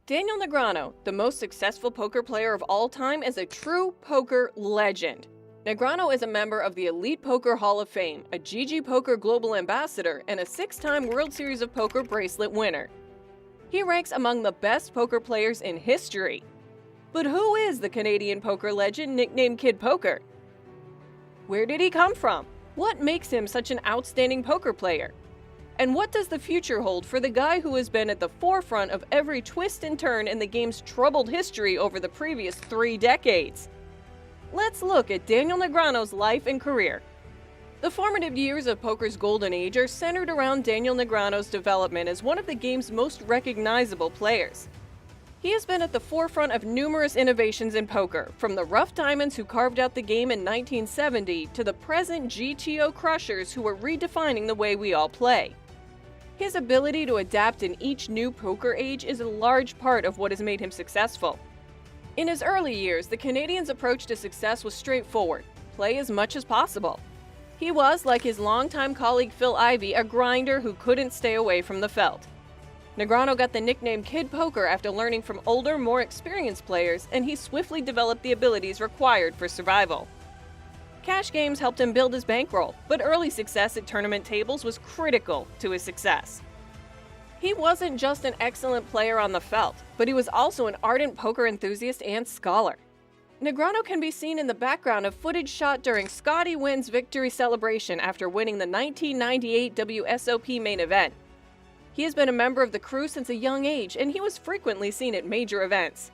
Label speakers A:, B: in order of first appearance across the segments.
A: Daniel Negreanu, the most successful poker player of all time, is a true poker legend. Negreanu is a member of the Elite Poker Hall of Fame, a GG Poker Global Ambassador, and a 6-time World Series of Poker bracelet winner. He ranks among the best poker players in history. But who is the Canadian poker legend nicknamed Kid Poker? Where did he come from? What makes him such an outstanding poker player? And what does the future hold for the guy who has been at the forefront of every twist and turn in the game's troubled history over the previous 3 decades? Let's look at Daniel Negreanu's life and career. The formative years of poker's golden age are centered around Daniel Negreanu's development as one of the game's most recognizable players. He has been at the forefront of numerous innovations in poker, from the rough diamonds who carved out the game in 1970 to the present GTO crushers who are redefining the way we all play. His ability to adapt in each new poker age is a large part of what has made him successful. In his early years, the Canadian's approach to success was straightforward: play as much as possible. He was, like his longtime colleague Phil Ivey, a grinder who couldn't stay away from the felt. Negreanu got the nickname Kid Poker after learning from older, more experienced players, and he swiftly developed the abilities required for survival. Cash games helped him build his bankroll, but early success at tournament tables was critical to his success. He wasn't just an excellent player on the felt, but he was also an ardent poker enthusiast and scholar. Negreanu can be seen in the background of footage shot during Scotty Wynn's victory celebration after winning the 1998 WSOP main event. He has been a member of the crew since a young age, and he was frequently seen at major events.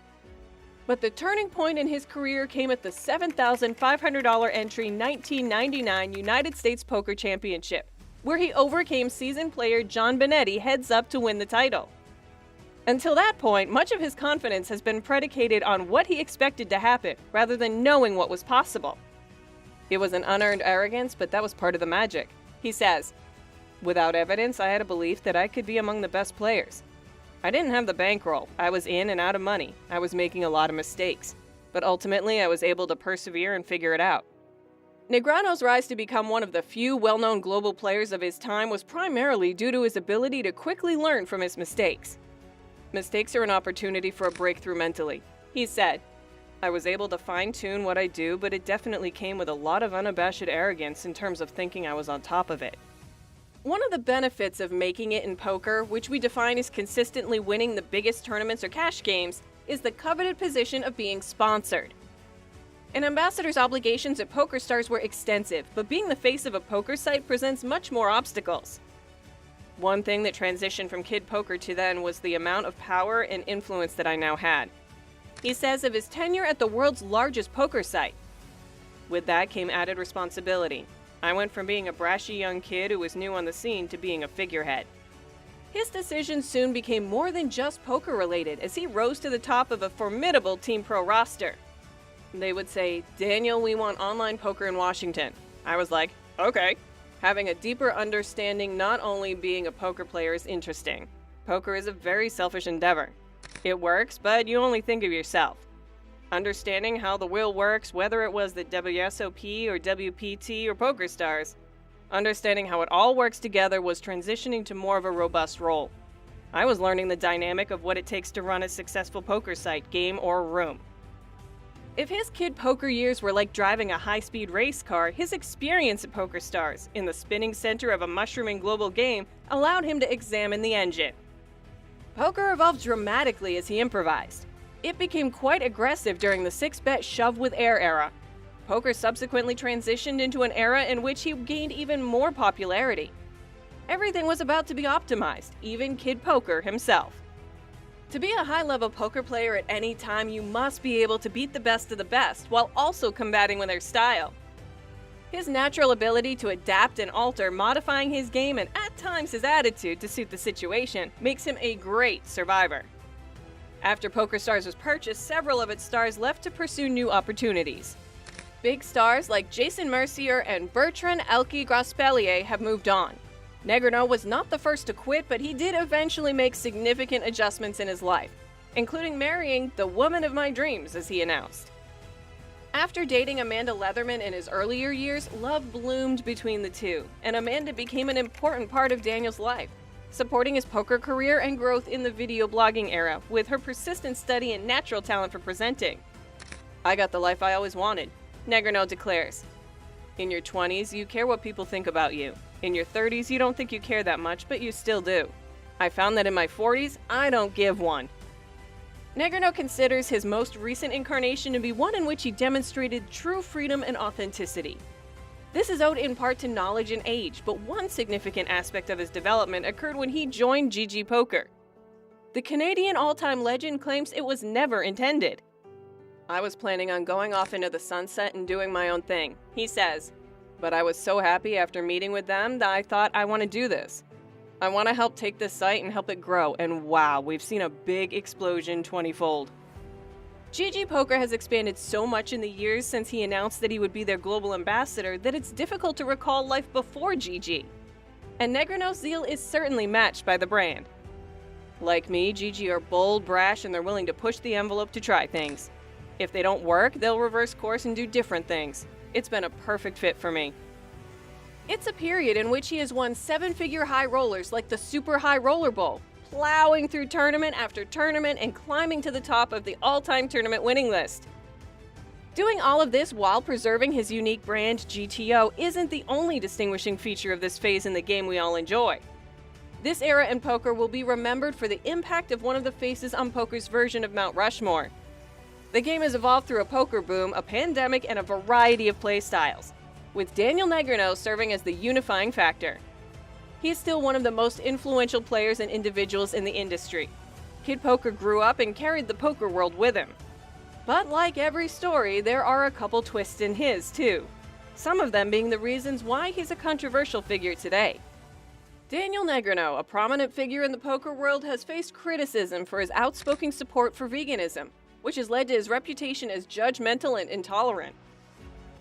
A: But the turning point in his career came at the $7,500 entry 1999 United States Poker Championship, where he overcame seasoned player John Benetti heads up to win the title. Until that point, much of his confidence has been predicated on what he expected to happen, rather than knowing what was possible. It was an unearned arrogance, but that was part of the magic. He says, "Without evidence, I had a belief that I could be among the best players. I didn't have the bankroll. I was in and out of money. I was making a lot of mistakes. But ultimately, I was able to persevere and figure it out." Negreanu's rise to become one of the few well-known global players of his time was primarily due to his ability to quickly learn from his mistakes. "Mistakes are an opportunity for a breakthrough mentally," he said. "I was able to fine-tune what I do, but it definitely came with a lot of unabashed arrogance in terms of thinking I was on top of it." One of the benefits of making it in poker, which we define as consistently winning the biggest tournaments or cash games, is the coveted position of being sponsored. An ambassador's obligations at PokerStars were extensive, but being the face of a poker site presents much more obstacles. One thing that transitioned from Kid Poker to then was the amount of power and influence that I now had. He says of his tenure at the world's largest poker site, "With that came added responsibility. I went from being a brashy young kid who was new on the scene to being a figurehead." His decisions soon became more than just poker-related as he rose to the top of a formidable Team Pro roster. They would say, "Daniel, we want online poker in Washington." I was like, "Okay." Having a deeper understanding not only being a poker player is interesting. Poker is a very selfish endeavor. It works, but you only think of yourself. Understanding how the wheel works, whether it was the WSOP or WPT or PokerStars, understanding how it all works together was transitioning to more of a robust role. I was learning the dynamic of what it takes to run a successful poker site, game, or room. If his Kid Poker years were like driving a high-speed race car, his experience at PokerStars, in the spinning center of a mushrooming global game, allowed him to examine the engine. Poker evolved dramatically as he improvised. It became quite aggressive during the 6-bet shove with air era. Poker subsequently transitioned into an era in which he gained even more popularity. Everything was about to be optimized, even Kid Poker himself. To be a high-level poker player at any time, you must be able to beat the best of the best, while also combating with their style. His natural ability to adapt and alter, modifying his game and at times his attitude to suit the situation, makes him a great survivor. After PokerStars was purchased, several of its stars left to pursue new opportunities. Big stars like Jason Mercier and Bertrand Elke Grospellier have moved on. Negreanu was not the first to quit, but he did eventually make significant adjustments in his life, including marrying the woman of my dreams, as he announced. After dating Amanda Leatherman in his earlier years, love bloomed between the two, and Amanda became an important part of Daniel's life. supporting his poker career and growth in the video blogging era with her persistent study and natural talent for presenting. "I got the life I always wanted," Negreanu declares. "In your 20s, you care what people think about you. In your 30s, you don't think you care that much, but you still do. I found that in my 40s, I don't give one." Negreanu considers his most recent incarnation to be one in which he demonstrated true freedom and authenticity. This is owed in part to knowledge and age, but one significant aspect of his development occurred when he joined GG Poker. The Canadian all-time legend claims it was never intended. "I was planning on going off into the sunset and doing my own thing," he says. "But I was so happy after meeting with them that I thought I want to do this. I want to help take this site and help it grow, and wow, we've seen a big explosion 20-fold. GG Poker has expanded so much in the years since he announced that he would be their global ambassador that it's difficult to recall life before GG. And Negreanu's zeal is certainly matched by the brand. Like me, GG are bold, brash, and they're willing to push the envelope to try things. If they don't work, they'll reverse course and do different things. It's been a perfect fit for me." It's a period in which he has won 7-figure high rollers like the Super High Roller Bowl, plowing through tournament after tournament and climbing to the top of the all-time tournament winning list. Doing all of this while preserving his unique brand, GTO, isn't the only distinguishing feature of this phase in the game we all enjoy. This era in poker will be remembered for the impact of one of the faces on poker's version of Mount Rushmore. The game has evolved through a poker boom, a pandemic, and a variety of play styles, with Daniel Negreanu serving as the unifying factor. He is still one of the most influential players and individuals in the industry. Kid Poker grew up and carried the poker world with him. But like every story, there are a couple twists in his, too. Some of them being the reasons why he's a controversial figure today. Daniel Negreanu, a prominent figure in the poker world, has faced criticism for his outspoken support for veganism, which has led to his reputation as judgmental and intolerant.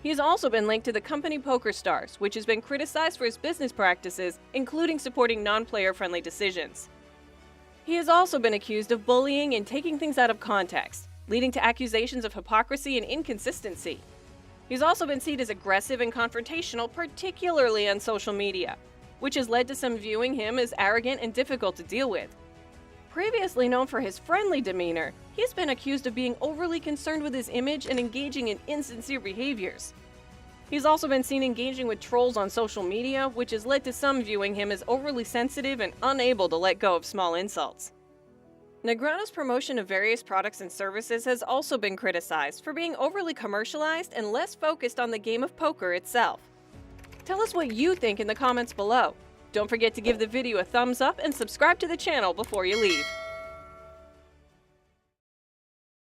A: He has also been linked to the company PokerStars, which has been criticized for his business practices, including supporting non-player-friendly decisions. He has also been accused of bullying and taking things out of context, leading to accusations of hypocrisy and inconsistency. He's also been seen as aggressive and confrontational, particularly on social media, which has led to some viewing him as arrogant and difficult to deal with. Previously known for his friendly demeanor, he's been accused of being overly concerned with his image and engaging in insincere behaviors. He's also been seen engaging with trolls on social media, which has led to some viewing him as overly sensitive and unable to let go of small insults. Negreanu's promotion of various products and services has also been criticized for being overly commercialized and less focused on the game of poker itself. Tell us what you think in the comments below. Don't forget to give the video a thumbs up and subscribe to the channel before you leave.